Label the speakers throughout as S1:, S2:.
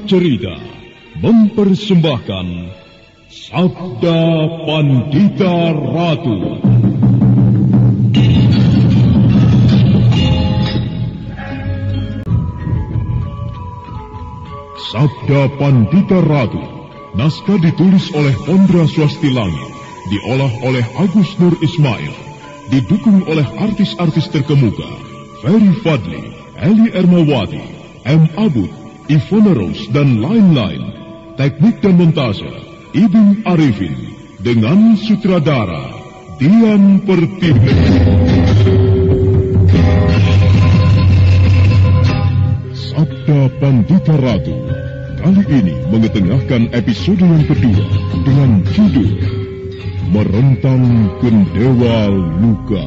S1: Cerita mempersembahkan Sabda Pandita Ratu. Sabda Pandita Ratu, naskah ditulis oleh Ondra Swasti Langit, diolah oleh Agus Nur Ismail, didukung oleh artis-artis terkemuka, Ferry Fadli, Eli Ermawati, M. Abud, Ivona Rose, dan lain-lain. Teknik dan montase, Ibn Arifin, dengan sutradara Dian Pertiwi. Sabda Pandita Ratu kali ini mengetengahkan episode yang kedua dengan judul Merentang Gendewa Luka.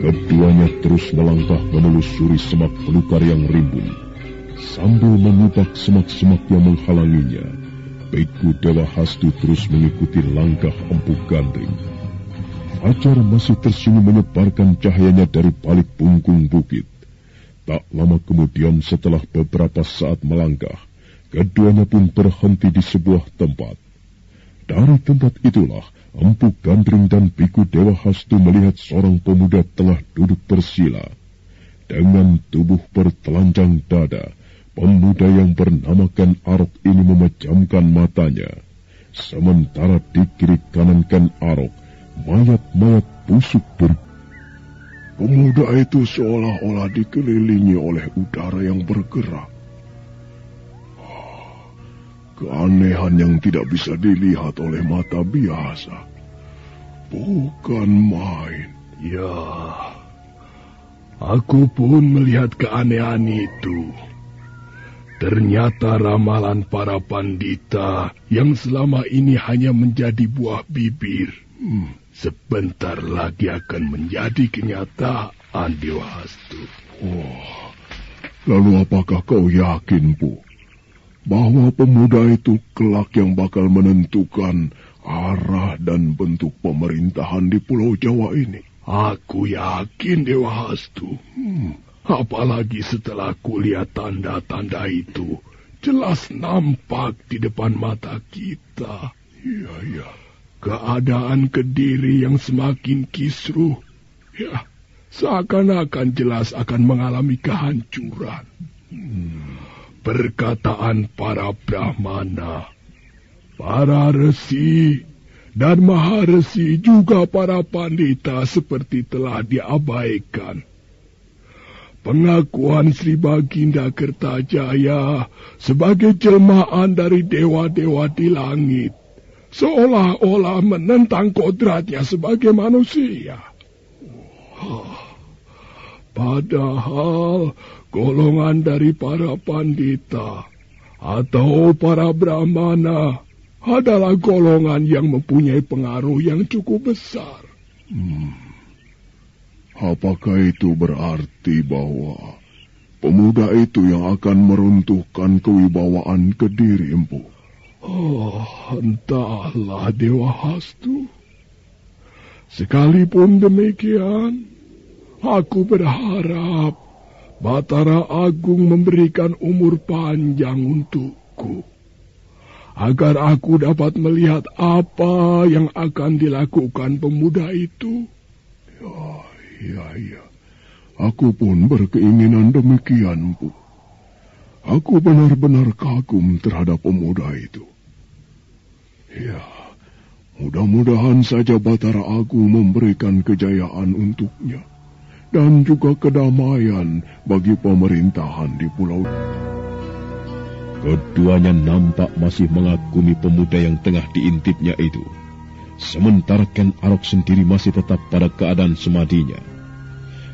S1: Keduanya terus melangkah menelusuri semak belukar yang rimbun. Sambil memubak semak-semak yang menghalanginya, Biku Dewa Hastu terus mengikuti langkah Empu Gandring. Fajar masih tersenyum menyebarkan cahayanya dari balik punggung bukit. Tak lama kemudian setelah beberapa saat melangkah, keduanya pun berhenti di sebuah tempat. Dari tempat itulah, Empu Gandring dan Biku Dewa Hastu melihat seorang pemuda tengah duduk bersila. Dengan tubuh bertelanjang dada, pemuda yang bernamakan Arok ini memejamkan matanya. Sementara di kiri kanan Arok, mayat-mayat busuk Pemuda itu seolah-olah dikelilingi oleh udara yang bergerak. Keanehan yang tidak bisa dilihat oleh mata biasa. Bukan main.
S2: Ya, aku pun melihat keanehan itu. Ternyata ramalan para pandita yang selama ini hanya menjadi buah bibir. Sebentar lagi akan menjadi kenyataan, Dewa Hastu.
S3: Lalu apakah kau yakin, Bu, bahwa pemuda itu kelak yang bakal menentukan arah dan bentuk pemerintahan di Pulau Jawa ini?
S2: Aku yakin, Dewa Hastu. Apalagi setelah kulihat tanda-tanda itu jelas nampak di depan mata kita.
S3: Iya.
S2: Keadaan Kediri yang semakin kisruh, ya, seakan-akan jelas akan mengalami kehancuran. Perkataan para Brahmana, para resi, dan maharesi juga para pandita seperti telah diabaikan. Pengakuan Sri Baginda Kertajaya sebagai jelmaan dari dewa-dewa di langit seolah-olah menentang kodratnya sebagai manusia. Padahal golongan dari para pandita atau para Brahmana adalah golongan yang mempunyai pengaruh yang cukup besar.
S3: Apakah itu berarti bahwa pemuda itu yang akan meruntuhkan kewibawaan Kediri, Empu?
S2: Entahlah, Dewa Hastu. Sekalipun demikian, aku berharap Batara Agung memberikan umur panjang untukku, agar aku dapat melihat apa yang akan dilakukan pemuda itu.
S3: Ya. Aku pun berkeinginan demikian, Bu. Aku benar-benar kagum terhadap pemuda itu. Ya, mudah-mudahan saja Batara Agung memberikan kejayaan untuknya dan juga kedamaian bagi pemerintahan di pulau.
S1: Keduanya nampak masih mengagumi pemuda yang tengah diintipnya itu. Sementara Arok sendiri masih tetap pada keadaan semadinya.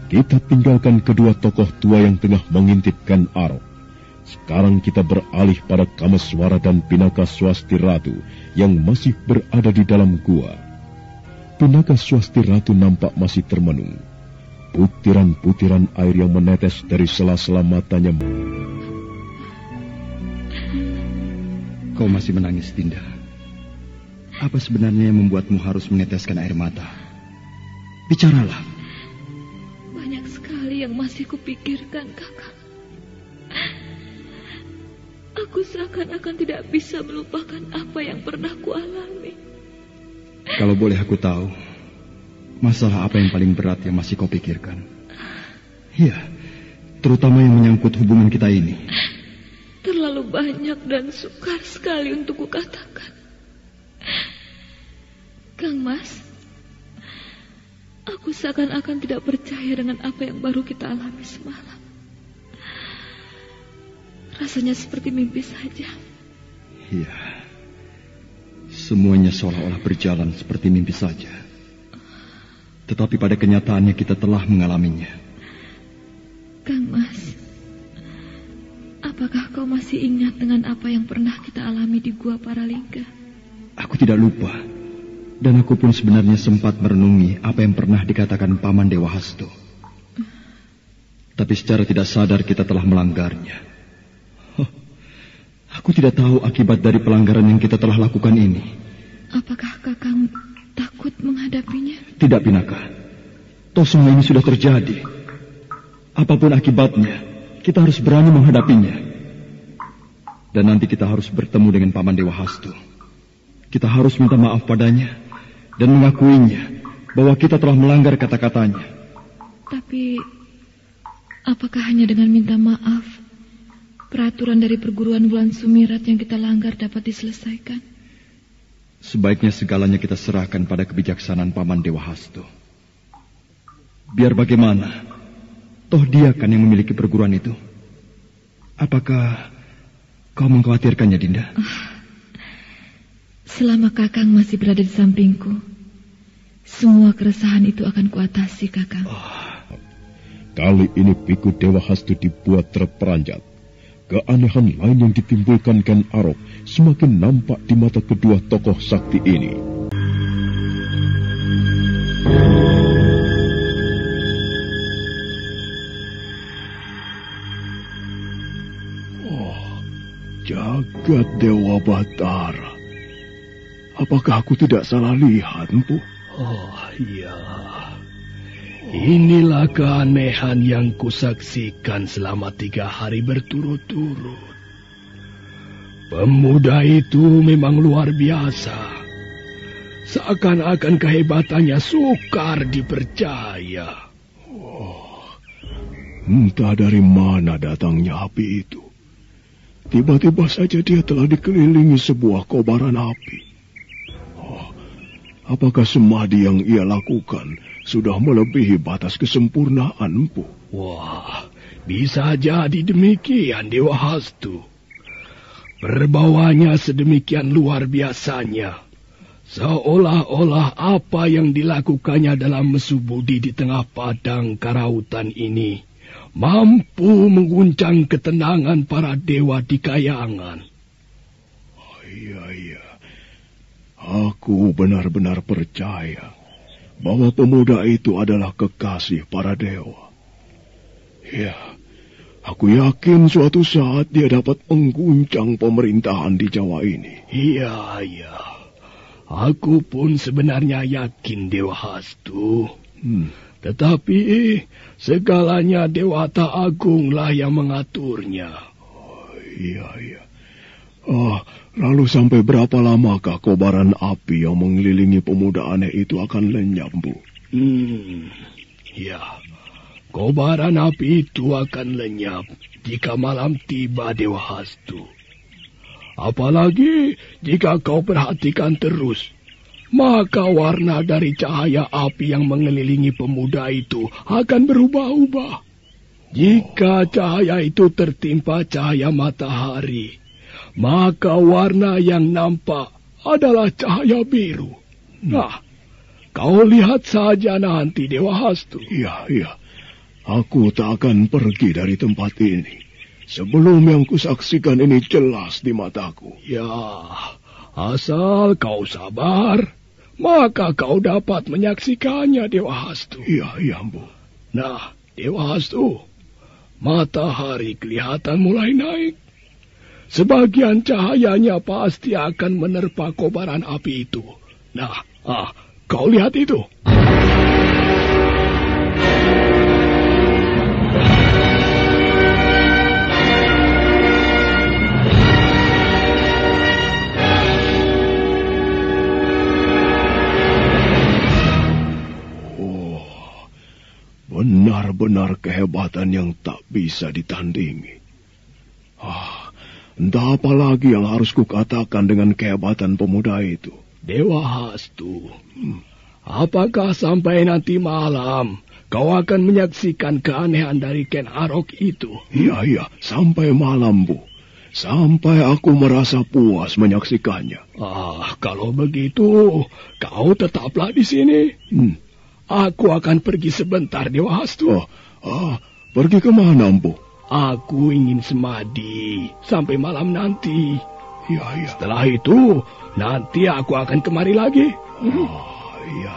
S1: Kita tinggalkan kedua tokoh tua yang tengah mengintipkan Arok. Sekarang kita beralih pada Kameswara dan Pinaka Swasti Ratu yang masih berada di dalam gua. Pinaka Swasti Ratu nampak masih termenung. Butiran-butiran air yang menetes dari sela-sela matanya.
S4: Kau masih menangis, Dinda? Apa sebenarnya yang membuatmu harus meneteskan air mata? Bicaralah.
S5: Banyak sekali yang masih kupikirkan, Kakang. Aku seakan-akan tidak bisa melupakan apa yang pernah kualami.
S4: Kalau boleh aku tahu, masalah apa yang paling berat yang masih kau pikirkan? Ya, terutama yang menyangkut hubungan kita ini.
S5: Terlalu banyak dan sukar sekali untuk kukatakan. Kang Mas, aku seakan-akan tidak percaya dengan apa yang baru kita alami semalam. Rasanya seperti mimpi saja.
S4: Iya, semuanya seolah-olah berjalan seperti mimpi saja. Tetapi pada kenyataannya kita telah mengalaminya.
S5: Kang Mas, apakah kau masih ingat dengan apa yang pernah kita alami di Gua Paralingga?
S4: Aku tidak lupa. Dan aku pun sebenarnya sempat merenungi apa yang pernah dikatakan Paman Dewa Hasto. Tapi secara tidak sadar kita telah melanggarnya. Aku tidak tahu akibat dari pelanggaran yang kita telah lakukan ini.
S5: Apakah Kakang takut menghadapinya?
S4: Tidak, Pinaka. Toh semua ini sudah terjadi. Apapun akibatnya, kita harus berani menghadapinya. Dan nanti kita harus bertemu dengan Paman Dewa Hasto. Kita harus minta maaf padanya dan mengakuinya bahwa kita telah melanggar kata-katanya.
S5: Tapi apakah hanya dengan minta maaf peraturan dari perguruan Wulan Sumirat yang kita langgar dapat diselesaikan?
S4: Sebaiknya segalanya kita serahkan pada kebijaksanaan Paman Dewa Hasto. Biar bagaimana, toh dia kan yang memiliki perguruan itu. Apakah kau mengkhawatirkannya, Dinda?
S5: Selama Kakang masih berada di sampingku, semua keresahan itu akan kuatasi, Kakang.
S1: Kali ini Biku Dewa Hasto dibuat terperanjat. Keanehan lain yang ditimbulkan Ken Arok semakin nampak di mata kedua tokoh sakti ini.
S3: Oh, jagat Dewa Batara. Apakah aku tidak salah lihat, Empu?
S2: Oh, iya. Inilah keanehan yang kusaksikan selama 3 hari berturut-turut. Pemuda itu memang luar biasa. Seakan-akan kehebatannya sukar dipercaya.
S3: Oh, entah dari mana datangnya api itu. Tiba-tiba saja dia telah dikelilingi sebuah kobaran api. Oh, apakah semadi yang ia lakukan sudah melebihi batas kesempurnaan, Empu?
S2: Wah, bisa jadi demikian, Dewa Hasto. Perbawanya sedemikian luar biasanya. Seolah-olah apa yang dilakukannya dalam mesu budi di tengah padang karautan ini mampu mengguncang ketenangan para dewa di Kayangan.
S3: Oh, iya. Aku benar-benar percaya bahwa pemuda itu adalah kekasih para dewa. Ya, aku yakin suatu saat dia dapat mengguncang pemerintahan di Jawa ini.
S2: Iya. Aku pun sebenarnya yakin, Dewa Hasto. Tetapi segalanya Dewata Agunglah yang mengaturnya.
S3: Oh, iya. Oh, lalu sampai berapa lamakah kobaran api yang mengelilingi pemuda aneh itu akan lenyap, Bu?
S2: Ya, kobaran api itu akan lenyap jika malam tiba, Dewa Hasto. Apalagi jika kau perhatikan terus, maka warna dari cahaya api yang mengelilingi pemuda itu akan berubah-ubah. Jika cahaya itu tertimpa cahaya matahari, maka warna yang nampak adalah cahaya biru. Nah, kau lihat saja nanti, Dewa Hasto.
S3: Iya. Aku tak akan pergi dari tempat ini sebelum yang kusaksikan ini jelas di mataku.
S2: Ya, asal kau sabar, maka kau dapat menyaksikannya, Dewa Hasto.
S3: Iya, Bu.
S2: Nah, Dewa Hasto, matahari kelihatan mulai naik. sebagian cahayanya pasti akan menerpa kobaran api itu. Nah, kau lihat itu.
S3: Benar-benar kehebatan yang tak bisa ditandingi. Entah apa lagi yang harus kukatakan dengan kehebatan pemuda itu.
S2: Dewa Hastu, apakah sampai nanti malam kau akan menyaksikan keanehan dari Ken Arok itu?
S3: Iya, sampai malam, Bu. Sampai aku merasa puas menyaksikannya.
S2: Kalau begitu, kau tetaplah di sini. Aku akan pergi sebentar, Dewa Hastu.
S3: Pergi kemana, Empu?
S2: Aku ingin semadi sampai malam nanti.
S3: Iya.
S2: Setelah itu, nanti aku akan kemari lagi.
S3: Iya.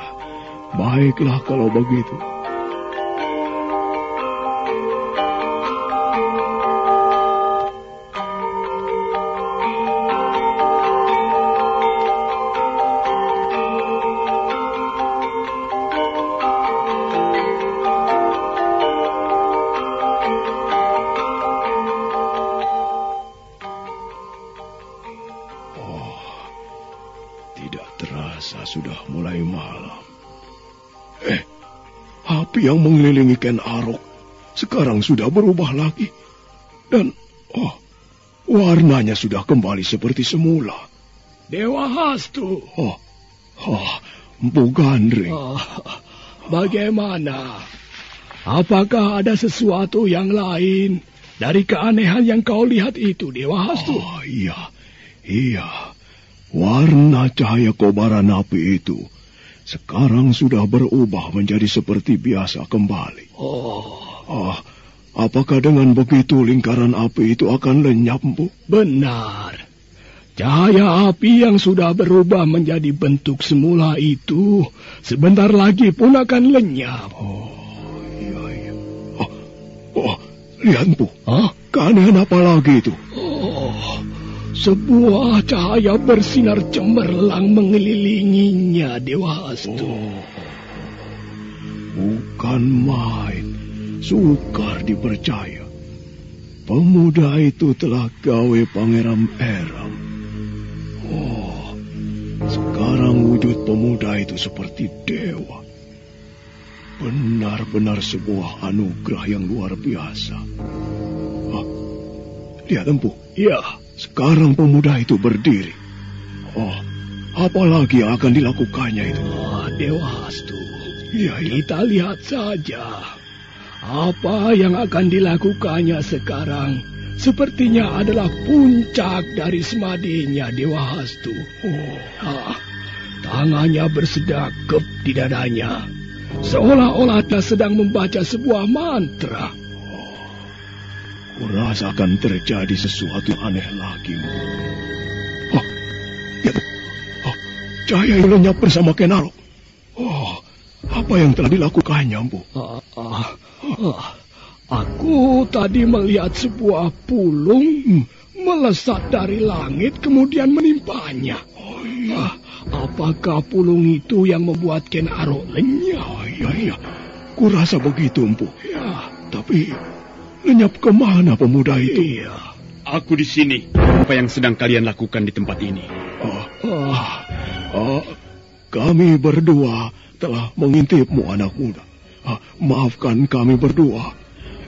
S3: Baiklah kalau begitu. Sudah mulai malam. Api yang mengelilingi Ken Arok sekarang sudah berubah lagi. Dan, warnanya sudah kembali seperti semula.
S2: Dewa Hastu.
S3: Empu Gandring.
S2: Bagaimana? Apakah ada sesuatu yang lain dari keanehan yang kau lihat itu, Dewa Hastu?
S3: Iya. Warna cahaya kobaran api itu sekarang sudah berubah menjadi seperti biasa kembali. Apakah dengan begitu lingkaran api itu akan lenyap, Bu?
S2: Benar. Cahaya api yang sudah berubah menjadi bentuk semula itu sebentar lagi pun akan lenyap.
S3: Iya. Lihat, Bu. Keanehan apa lagi itu?
S2: Sebuah cahaya bersinar cemerlang mengelilinginya, Dewa Hastu.
S3: Bukan main, sukar dipercaya. Pemuda itu telah gawe Pangeran Eram. Sekarang wujud pemuda itu seperti dewa. Benar-benar sebuah anugerah yang luar biasa. Lihat, Empu.
S2: Iya.
S3: Sekarang pemuda itu berdiri. Apalagi yang akan dilakukannya itu?
S2: Dewa Hastu.
S3: Iya.
S2: Kita lihat saja. Apa yang akan dilakukannya sekarang sepertinya adalah puncak dari semadinya, Dewa Hastu. Tangannya bersedekap di dadanya, seolah-olah dia sedang membaca sebuah mantra.
S3: Kurasakan terjadi sesuatu aneh lagi. Ya, cahaya yang lenyap bersama Ken Arok. Apa yang telah dilakukannya, Bu?
S2: Aku tadi melihat sebuah pulung melesat dari langit kemudian menimpanya. Apakah pulung itu yang membuat Ken Arok lenyap?
S3: Iya. Kurasa begitu, Bu.
S2: Ya.
S3: Tapi lenyap kemana pemuda itu?
S2: Iya.
S6: Aku di sini. Apa yang sedang kalian lakukan di tempat ini?
S3: Kami berdua telah mengintipmu, anak muda. Maafkan kami berdua.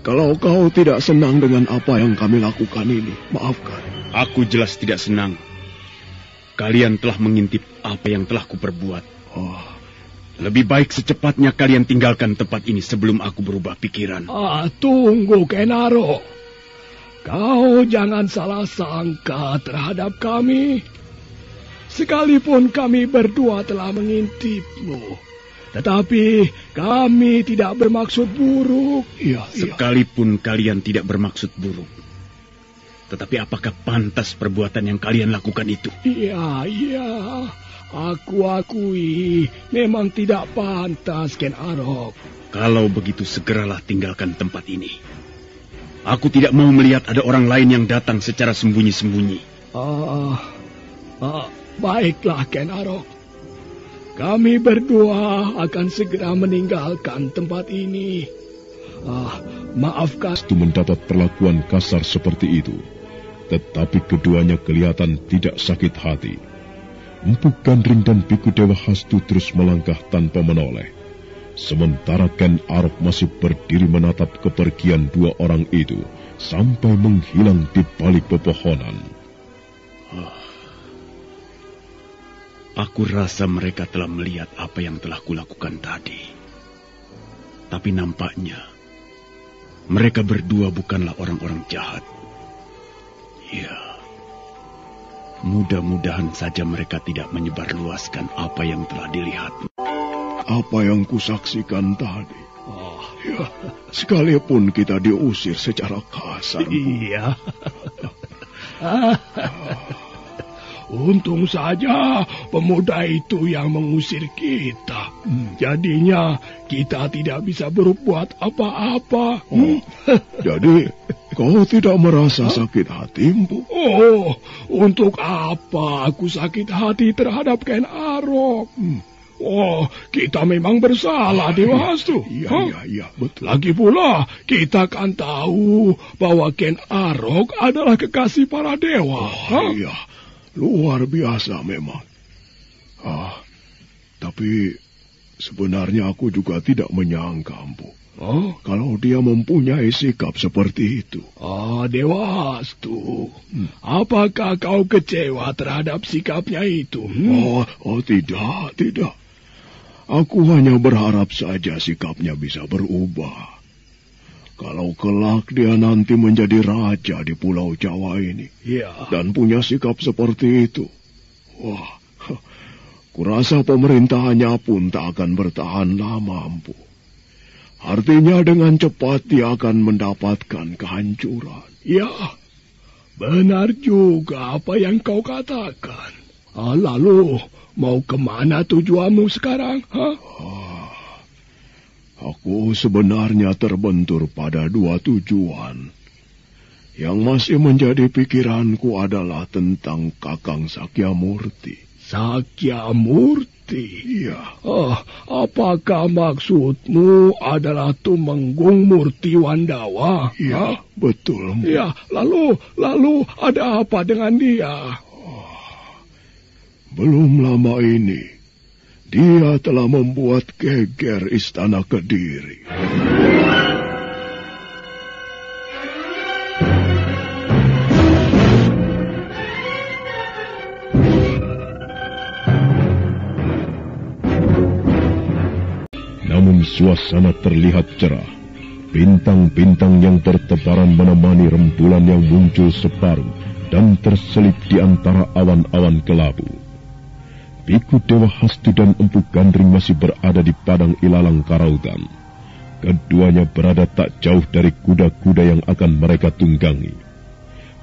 S3: Kalau kau tidak senang dengan apa yang kami lakukan ini, maafkan.
S6: Aku jelas tidak senang. Kalian telah mengintip apa yang telah kuperbuat. Lebih baik secepatnya kalian tinggalkan tempat ini sebelum aku berubah pikiran.
S2: Tunggu, Ken Arok. Kau jangan salah sangka terhadap kami. Sekalipun kami berdua telah mengintipmu, tetapi kami tidak bermaksud buruk.
S3: Iya.
S6: Sekalipun kalian tidak bermaksud buruk, tetapi apakah pantas perbuatan yang kalian lakukan itu?
S2: Iya. Aku akui memang tidak pantas, Ken Arok.
S6: Kalau begitu segeralah tinggalkan tempat ini. Aku tidak mau melihat ada orang lain yang datang secara sembunyi-sembunyi.
S2: Baiklah, Ken Arok. Kami berdua akan segera meninggalkan tempat ini. Maafkan.
S1: Itu mendapat perlakuan kasar seperti itu, tetapi keduanya kelihatan tidak sakit hati. Empu Gandring dan Biku Dewa Hastu terus melangkah tanpa menoleh. Sementara Ken Arok masih berdiri menatap kepergian dua orang itu sampai menghilang di balik pepohonan.
S6: Aku rasa mereka telah melihat apa yang telah kulakukan tadi. Tapi nampaknya mereka berdua bukanlah orang-orang jahat. Ya, mudah-mudahan saja mereka tidak menyebarluaskan apa yang telah dilihat.
S3: Apa yang kusaksikan tadi. Ya, sekalipun kita diusir secara kasar.
S2: Iya. Untung saja pemuda itu yang mengusir kita. Jadinya kita tidak bisa berbuat apa-apa.
S3: Jadi kau tidak merasa sakit hati, Empu?
S2: Untuk apa aku sakit hati terhadap Ken Arok? Kita memang bersalah, Dewa Hastu.
S3: Iya, betul.
S2: Lagi pula, kita kan tahu bahwa Ken Arok adalah kekasih para dewa.
S3: Iya, luar biasa memang. Tapi sebenarnya aku juga tidak menyangka, Empu. Kalau dia mempunyai sikap seperti itu.
S2: Dewa Hastu, apakah kau kecewa terhadap sikapnya itu?
S3: Tidak. Aku hanya berharap saja sikapnya bisa berubah. Kalau kelak dia nanti menjadi raja di Pulau Jawa ini, dan punya sikap seperti itu, kurasa pemerintahannya pun tak akan bertahan lama, Empu. Artinya dengan cepat dia akan mendapatkan kehancuran.
S2: Ya, benar juga apa yang kau katakan. Lalu, mau kemana tujuanmu sekarang?
S3: Aku sebenarnya terbentur pada dua tujuan. Yang masih menjadi pikiranku adalah tentang Kakang Sakyamurti.
S2: Sakyamurti?
S3: Iya.
S2: Apakah maksudmu adalah Tumenggung Murti Wandawa?
S3: Iya, betul.
S2: Ya, lalu ada apa dengan dia?
S3: Belum lama ini, dia telah membuat geger Istana Kediri.
S1: Namun suasana terlihat cerah. Bintang-bintang yang bertebaran menemani rembulan yang muncul separuh dan terselip di antara awan-awan kelabu. Biku Dewa Hastu dan Empu Gandring masih berada di padang ilalang Karautan. Keduanya berada tak jauh dari kuda-kuda yang akan mereka tunggangi.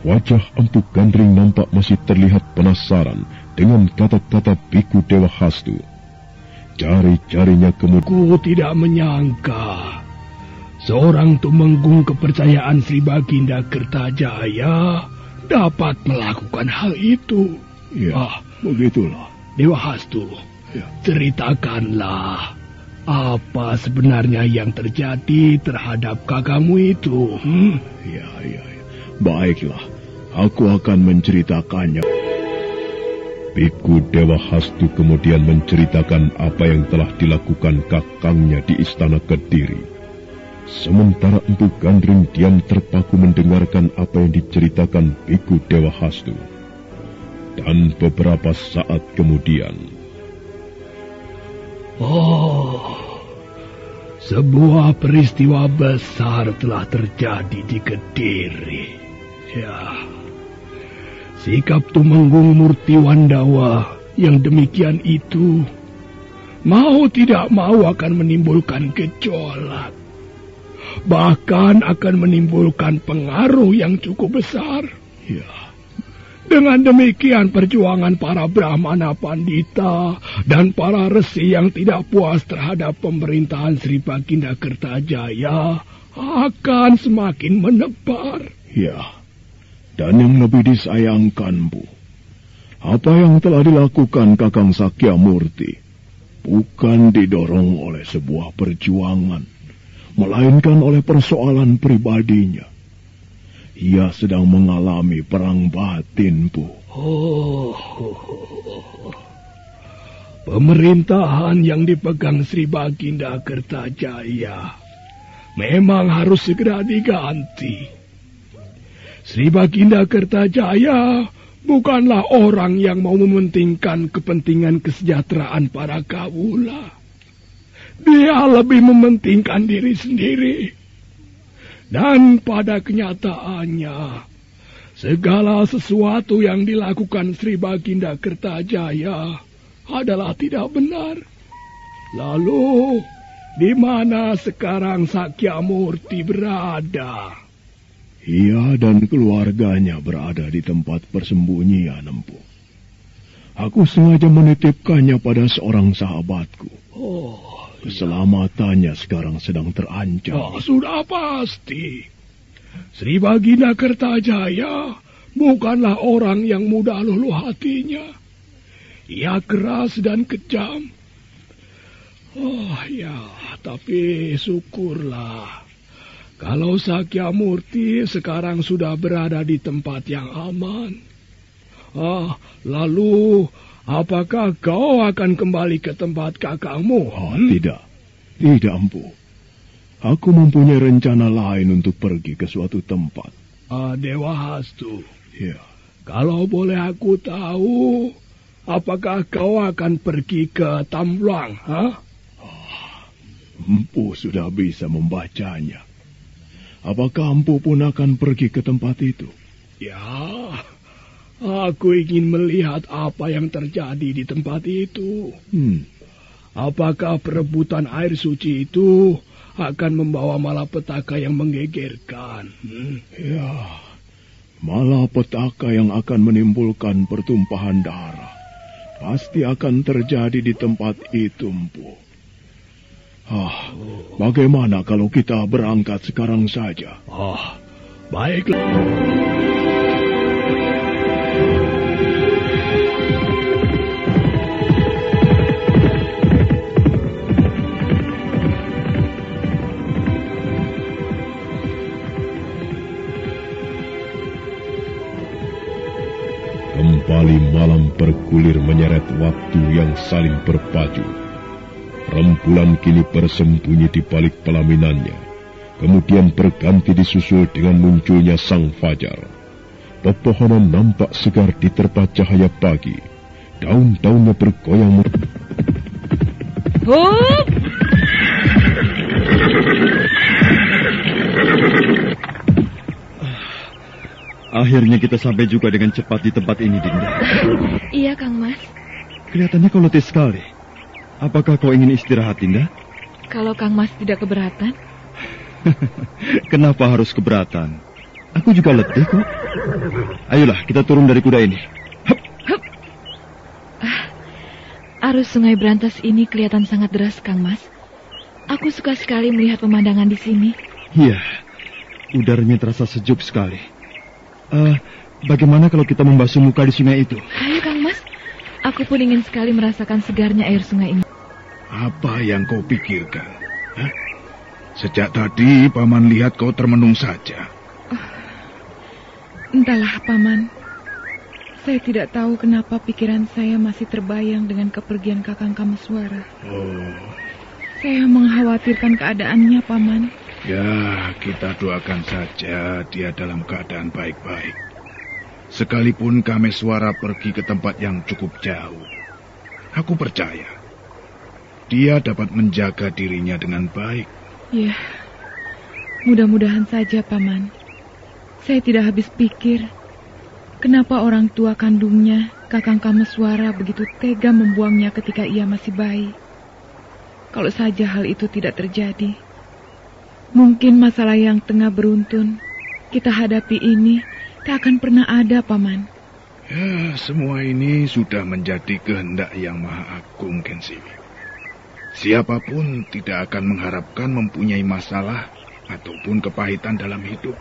S1: Wajah Empu Gandring nampak masih terlihat penasaran dengan kata-kata Biku Dewa Hastu. Jari-jarinya kemudian...
S2: Ku tidak menyangka seorang tumenggung kepercayaan Sri Baginda Kertajaya dapat melakukan hal itu.
S3: Ya, begitulah.
S2: Dewa Hastu, ceritakanlah apa sebenarnya yang terjadi terhadap kakakmu itu.
S3: Ya. Baiklah, aku akan menceritakannya.
S1: Biku Dewa Hastu kemudian menceritakan apa yang telah dilakukan kakangnya di Istana Kediri. Sementara Empu Gandring diam terpaku mendengarkan apa yang diceritakan Biku Dewa Hastu. Dan beberapa saat kemudian...
S2: Sebuah peristiwa besar telah terjadi di Kediri. Ya, sikap Tumenggung Murti Wandawa yang demikian itu mau tidak mau akan menimbulkan gejolak. Bahkan akan menimbulkan pengaruh yang cukup besar.
S3: Ya.
S2: Dengan demikian perjuangan para Brahmana Pandita dan para resi yang tidak puas terhadap pemerintahan Sri Baginda Kertajaya akan semakin menebar.
S3: Ya, dan yang lebih disayangkan, Bu, apa yang telah dilakukan Kakang Sakyamurti bukan didorong oleh sebuah perjuangan, melainkan oleh persoalan pribadinya. Ia sedang mengalami perang batin, Bu.
S2: Pemerintahan yang dipegang Sri Baginda Kertajaya memang harus segera diganti. Sri Baginda Kertajaya bukanlah orang yang mau mementingkan kepentingan kesejahteraan para kawula. Dia lebih mementingkan diri sendiri. Dan pada kenyataannya, segala sesuatu yang dilakukan Sri Baginda Kertajaya adalah tidak benar. Lalu, di mana sekarang Sakyamurti berada?
S3: Ia dan keluarganya berada di tempat persembunyian, Empu. Aku sengaja menitipkannya pada seorang sahabatku. Keselamatannya sekarang sedang terancam.
S2: Sudah pasti. Sri Baginda Kertajaya bukanlah orang yang mudah luluh hatinya. Ia keras dan kejam. Tapi syukurlah. Kalau Sakyamurti sekarang sudah berada di tempat yang aman. Lalu apakah kau akan kembali ke tempat kakakmu?
S3: Tidak, Empu. Aku mempunyai rencana lain untuk pergi ke suatu tempat.
S2: Dewa Hastu.
S3: Ya.
S2: Kalau boleh aku tahu, apakah kau akan pergi ke Tamluang?
S3: Empu sudah bisa membacanya. Apakah Empu pun akan pergi ke tempat itu?
S2: Ya, aku ingin melihat apa yang terjadi di tempat itu. Apakah perebutan air suci itu akan membawa malapetaka yang menggegerkan?
S3: Ya, malapetaka yang akan menimbulkan pertumpahan darah pasti akan terjadi di tempat itu, Empu. Bagaimana kalau kita berangkat sekarang saja?
S2: Baiklah.
S1: Kembali malam bergulir menyeret waktu yang saling berpacu. Rembulan kini bersembunyi di balik pelaminannya, kemudian berganti disusul dengan munculnya sang fajar. Pepohonan nampak segar diterpa cahaya pagi. Daun-daunnya bergoyang.
S4: Akhirnya kita sampai juga dengan cepat di tempat ini, Dinda.
S5: Iya, Kang Mas.
S4: Kelihatannya kau letih sekali. Apakah kau ingin istirahat, Dinda?
S5: Kalau Kang Mas tidak keberatan.
S4: Kenapa harus keberatan? Aku juga letih kok. Ayolah, kita turun dari kuda ini.
S5: Hup. Arus Sungai Brantas ini kelihatan sangat deras, Kang Mas. Aku suka sekali melihat pemandangan di sini.
S4: Iya, udaranya terasa sejuk sekali. Bagaimana kalau kita membasuh muka di sungai itu?
S5: Ayo, Kang Mas. Aku pun ingin sekali merasakan segarnya air sungai ini.
S7: Apa yang kau pikirkan? Sejak tadi Paman lihat kau termenung saja.
S5: Entahlah, Paman. Saya tidak tahu kenapa pikiran saya masih terbayang dengan kepergian Kakang Kameswara. Saya mengkhawatirkan keadaannya, Paman.
S7: Ya, kita doakan saja dia dalam keadaan baik-baik. Sekalipun Kameswara pergi ke tempat yang cukup jauh, aku percaya dia dapat menjaga dirinya dengan baik.
S5: Ya, mudah-mudahan saja, Paman. Saya tidak habis pikir, kenapa orang tua kandungnya, Kakang Kameswara, begitu tega membuangnya ketika ia masih bayi. Kalau saja hal itu tidak terjadi, mungkin masalah yang tengah beruntun kita hadapi ini tak akan pernah ada, Paman.
S7: Ya, semua ini sudah menjadi kehendak Yang Maha Agung, Kensiwi. Siapapun tidak akan mengharapkan mempunyai masalah ataupun kepahitan dalam hidup.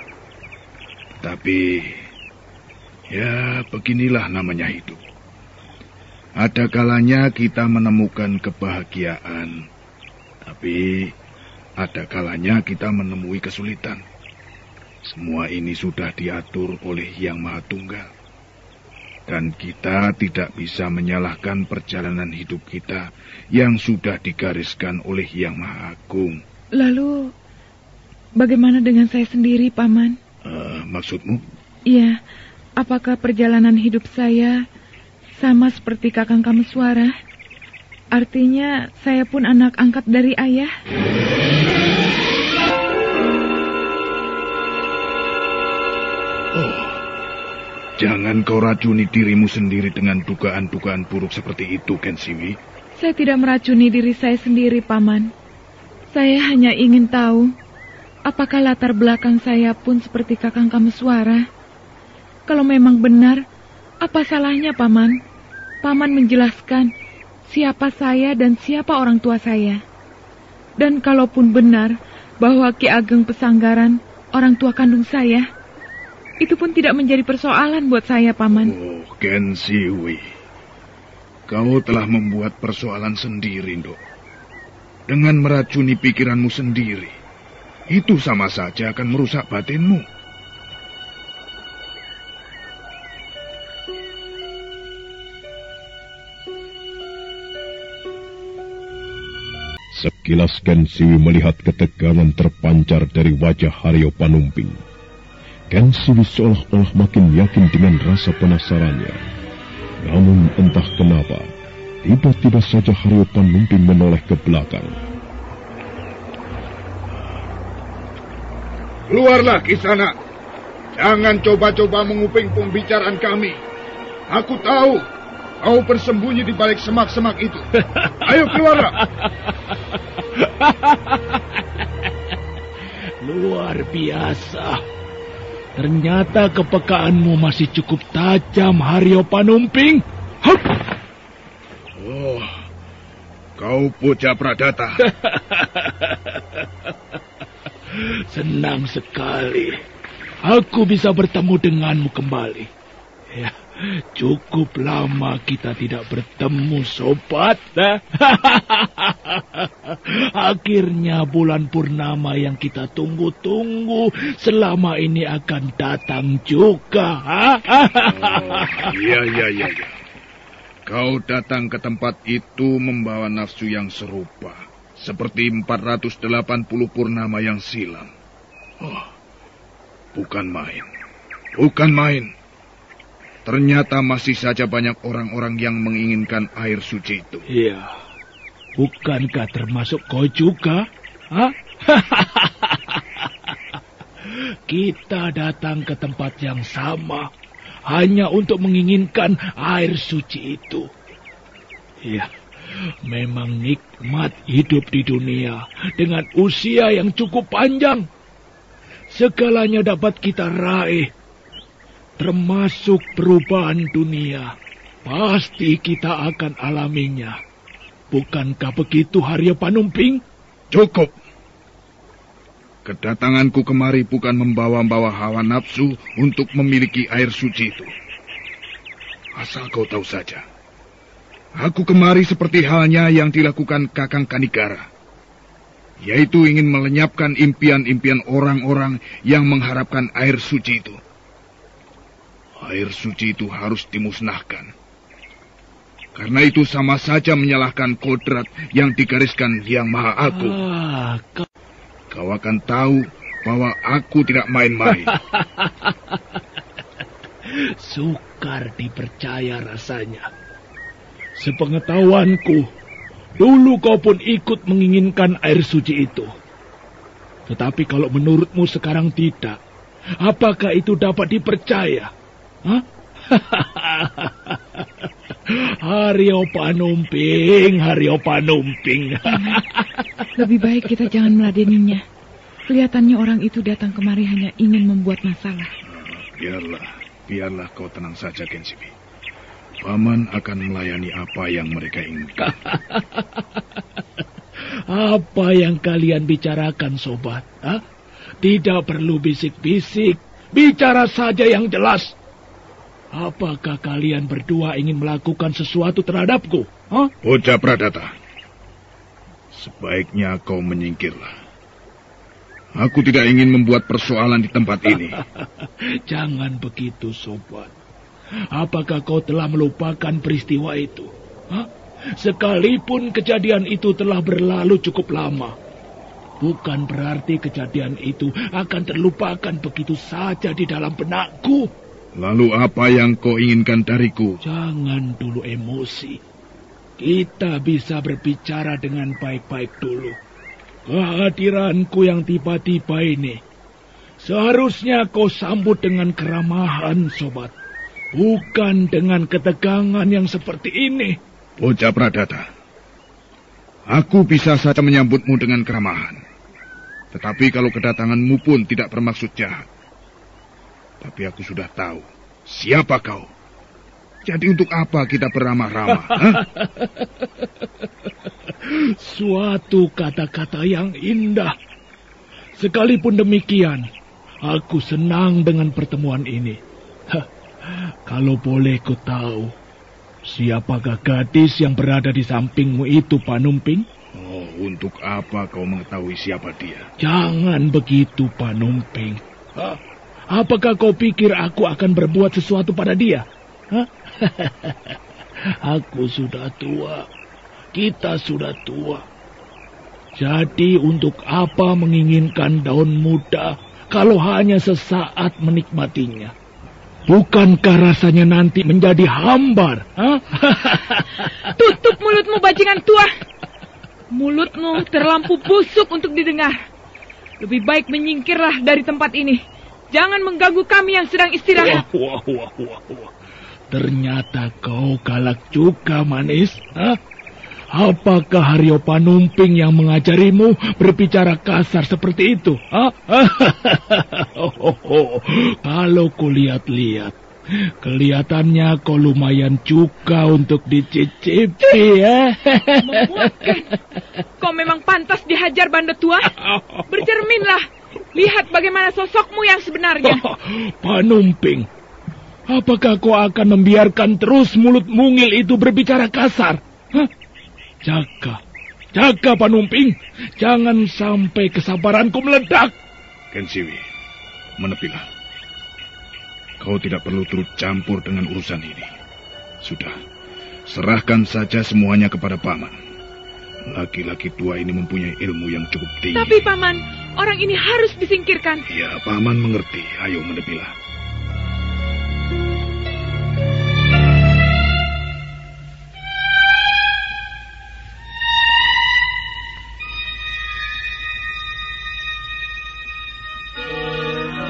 S7: Tapi, ya beginilah namanya hidup. Ada kalanya kita menemukan kebahagiaan, tapi ada kalanya kita menemui kesulitan. Semua ini sudah diatur oleh Yang Maha Tunggal. Dan kita tidak bisa menyalahkan perjalanan hidup kita yang sudah digariskan oleh Yang Maha Agung.
S5: Lalu, bagaimana dengan saya sendiri, Paman?
S7: Maksudmu?
S5: Iya, apakah perjalanan hidup saya sama seperti Kakang Kameswara? Artinya, saya pun anak angkat dari ayah?
S7: Jangan kau racuni dirimu sendiri dengan dugaan-dugaan buruk seperti itu, Kensiwi.
S5: Saya tidak meracuni diri saya sendiri, Paman. Saya hanya ingin tahu, apakah latar belakang saya pun seperti Kakang Kameswara? Kalau memang benar, apa salahnya, Paman? Paman menjelaskan siapa saya dan siapa orang tua saya. Dan kalaupun benar bahwa Ki Ageng Pesanggaran orang tua kandung saya, itu pun tidak menjadi persoalan buat saya, Paman.
S7: Oh, Kensiwi. Kau telah membuat persoalan sendiri, Nduk. Dengan meracuni pikiranmu sendiri, itu sama saja akan merusak batinmu.
S1: Sekilas Kensiwi melihat ketegangan terpancar dari wajah Haryo Panumping. Kensiwi seolah-olah makin yakin dengan rasa penasarannya. Namun entah kenapa, tiba-tiba saja Haryo Panumping menoleh ke belakang.
S7: Keluarlah ke sana. Jangan coba-coba menguping pembicaraan kami. Aku tahu kau bersembunyi di balik semak-semak itu. Ayo keluarlah.
S2: Luar biasa. Ternyata kepekaanmu masih cukup tajam, Haryo Panumping. Hup!
S7: Oh, kau bocah Pradata.
S2: Senang sekali. Aku bisa bertemu denganmu kembali. Ya, cukup lama kita tidak bertemu, sobat. Akhirnya bulan purnama yang kita tunggu-tunggu selama ini akan datang juga.
S7: Iya. Kau datang ke tempat itu membawa nafsu yang serupa, seperti 480 purnama yang silam. Oh, bukan main. Ternyata masih saja banyak orang-orang yang menginginkan air suci itu.
S2: Iya. Bukankah termasuk kau juga? Hah? Kita datang ke tempat yang sama hanya untuk menginginkan air suci itu. Iya, memang nikmat hidup di dunia dengan usia yang cukup panjang. Segalanya dapat kita raih, termasuk perubahan dunia. Pasti kita akan alaminya. Bukankah begitu, Haryo Panumping?
S7: Cukup. Kedatanganku kemari bukan membawa-bawa hawa nafsu untuk memiliki air suci itu. Asal kau tahu saja. Aku kemari seperti halnya yang dilakukan Kakang Kanigara. Yaitu ingin melenyapkan impian-impian orang-orang yang mengharapkan air suci itu. Air suci itu harus dimusnahkan. Karena itu sama saja menyalahkan kodrat yang digariskan Yang Maha Agung. Kau akan tahu bahwa aku tidak main-main.
S2: Sukar dipercaya rasanya. Sepengetahuanku, dulu kau pun ikut menginginkan air suci itu. Tetapi kalau menurutmu sekarang tidak, apakah itu dapat dipercaya? Hah? Haryo Panumping.
S5: Lebih baik kita jangan meladeninya. Kelihatannya orang itu datang kemari hanya ingin membuat masalah.
S7: Biarlah kau tenang saja, Kensiwi. Paman akan melayani apa yang mereka inginkan.
S2: Apa yang kalian bicarakan, sobat? Hah? Tidak perlu bisik-bisik. Bicara saja yang jelas. Apakah kalian berdua ingin melakukan sesuatu terhadapku? Hah?
S7: Bocah Pradata, sebaiknya kau menyingkirlah. Aku tidak ingin membuat persoalan di tempat ini.
S2: Jangan begitu, sobat. Apakah kau telah melupakan peristiwa itu? Hah? Sekalipun kejadian itu telah berlalu cukup lama, bukan berarti kejadian itu akan terlupakan begitu saja di dalam benakku.
S7: Lalu apa yang kau inginkan dariku?
S2: Jangan dulu emosi. Kita bisa berbicara dengan baik-baik dulu. Kehadiranku yang tiba-tiba ini seharusnya kau sambut dengan keramahan, sobat. Bukan dengan ketegangan yang seperti ini.
S7: Bocah Pradata, aku bisa saja menyambutmu dengan keramahan. Tetapi kalau kedatanganmu pun tidak bermaksud jahat. Tapi aku sudah tahu siapa kau. Jadi untuk apa kita beramah-ramah?
S2: Suatu kata-kata yang indah. Sekalipun demikian, aku senang dengan pertemuan ini. Kalau boleh ku tahu, siapakah gadis yang berada di sampingmu itu, Panumping?
S7: Oh, untuk apa kau mengetahui siapa dia?
S2: Jangan begitu, Panumping. Apakah kau pikir aku akan berbuat sesuatu pada dia? Aku sudah tua. Kita sudah tua. Jadi untuk apa menginginkan daun muda kalau hanya sesaat menikmatinya? Bukankah rasanya nanti menjadi hambar?
S5: Tutup mulutmu, bajingan tua. Mulutmu terlampau busuk untuk didengar. Lebih baik menyingkirlah dari tempat ini. Jangan mengganggu kami yang sedang istirahat.
S2: Wah. Ternyata kau galak juga, Manis. Apakah Haryo Panumping yang mengajarimu berbicara kasar seperti itu? Kalau kulihat-lihat, kelihatannya kau lumayan juga untuk dicicipi, ya.
S5: Memuaskan. Kau memang pantas dihajar, banda tua. Bercerminlah. Lihat bagaimana sosokmu yang sebenarnya.
S2: Panumping, apakah kau akan membiarkan terus mulut mungil itu berbicara kasar? Jaga Panumping, jangan sampai kesabaranku meledak.
S7: Kensiwi, menepilah. Kau tidak perlu turut campur dengan urusan ini. Sudah, serahkan saja semuanya kepada Paman. Laki-laki tua ini mempunyai ilmu yang cukup tinggi.
S5: Tapi Paman, orang ini harus disingkirkan.
S7: Ya, Paman mengerti. Ayo menepilah.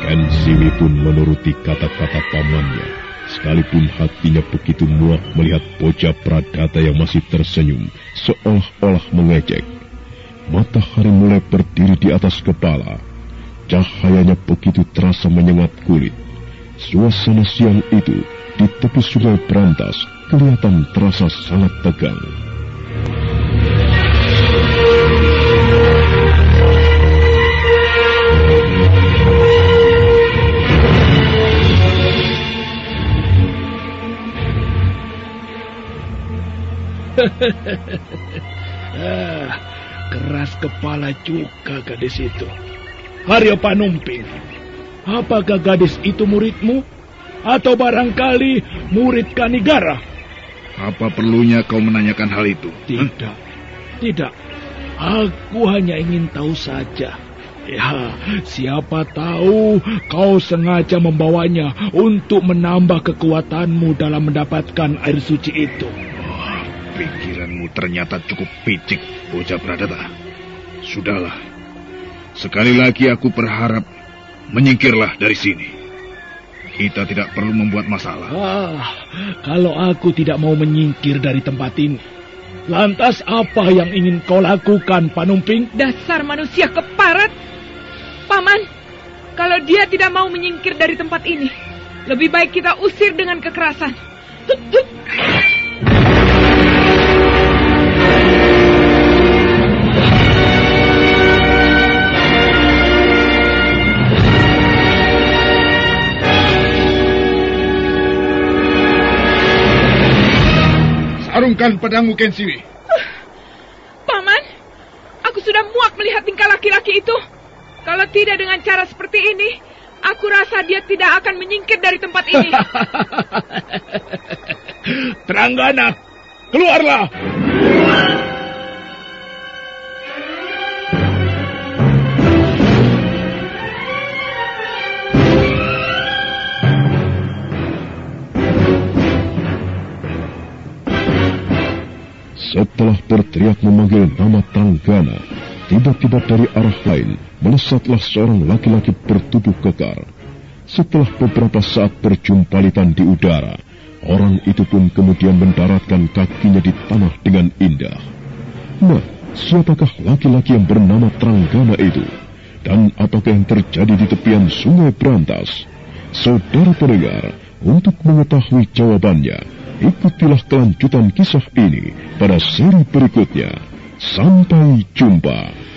S1: Kensiwi pun menuruti kata-kata pamannya, sekalipun hatinya begitu muak melihat bocah Pradata yang masih tersenyum, seolah-olah mengejek. Matahari mulai berdiri di atas kepala. Cahayanya begitu terasa menyengat kulit. Suasana siang itu di tepi sungai Brantas kelihatan terasa sangat tegang.
S2: Keras kepala juga gadis itu. Haryo Panumping, apakah gadis itu muridmu? Atau barangkali murid Kanigara?
S7: Apa perlunya kau menanyakan hal itu?
S2: Tidak. Aku hanya ingin tahu saja. Ya, siapa tahu kau sengaja membawanya untuk menambah kekuatanmu dalam mendapatkan air suci itu.
S7: Pikiranmu ternyata cukup picik, bocah Pradata. Sudahlah. Sekali lagi aku berharap menyingkirlah dari sini. Kita tidak perlu membuat masalah.
S2: Kalau aku tidak mau menyingkir dari tempat ini, lantas apa yang ingin kau lakukan, Panumping?
S5: Dasar manusia keparat. Paman, kalau dia tidak mau menyingkir dari tempat ini, lebih baik kita usir dengan kekerasan.
S7: Sarungkan pedangmu, Kensiwi.
S5: Paman, aku sudah muak melihat tingkah laki-laki itu. Kalau tidak dengan cara seperti ini, aku rasa dia tidak akan menyingkir dari tempat ini.
S3: Teranggana, keluarlah!
S1: Setelah berteriak memanggil nama Tranggana, tiba-tiba dari arah lain melesatlah seorang laki-laki bertubuh kekar. Setelah beberapa saat berjumpalitan di udara, orang itu pun kemudian mendaratkan kakinya di tanah dengan indah. Nah, siapakah laki-laki yang bernama Tranggana itu? Dan apakah yang terjadi di tepian Sungai Brantas? Saudara pendengar, untuk mengetahui jawabannya, ikutilah kelanjutan kisah ini pada seri berikutnya. Sampai jumpa.